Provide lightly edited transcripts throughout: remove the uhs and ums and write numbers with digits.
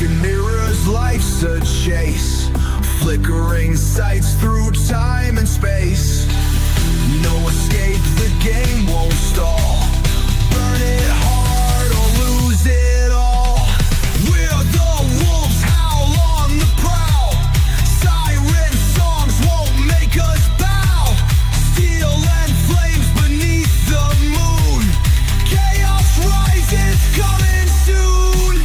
broken mirrors, life's a chase, flickering sights through time and space. No escape, the game won't stall. Burn it hard or lose it all. We're the wolves, howl on the prowl. Siren songs won't make us bow. Steel and flames beneath the moon. Chaos rises, coming soon.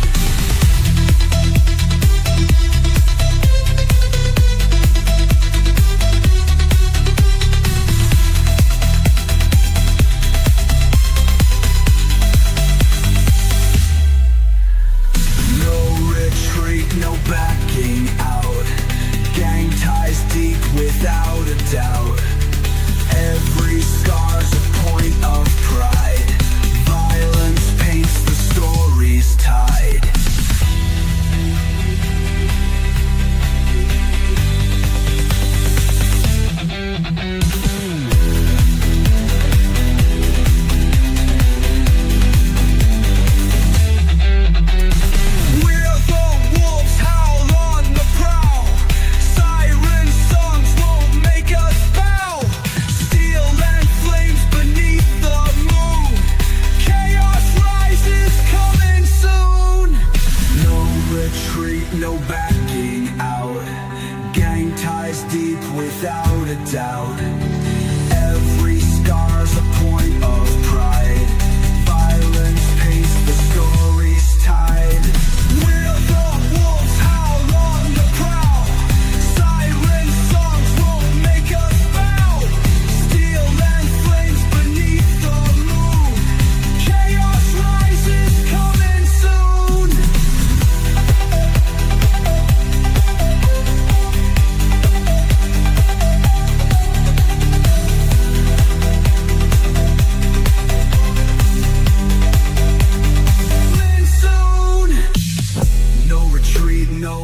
No backing out. Gang ties deep without a doubt. Every scar's a point of pride. Violence paints the story's tide. No backing out. Gang ties deep without a doubt. Every scar's a point of pride. Violence paints the story's tide. We're the wolves, howl on the prowl. Siren songs won't make us bow. Steel and flames beneath the moon. Chaos rises, coming soon. No retreat, no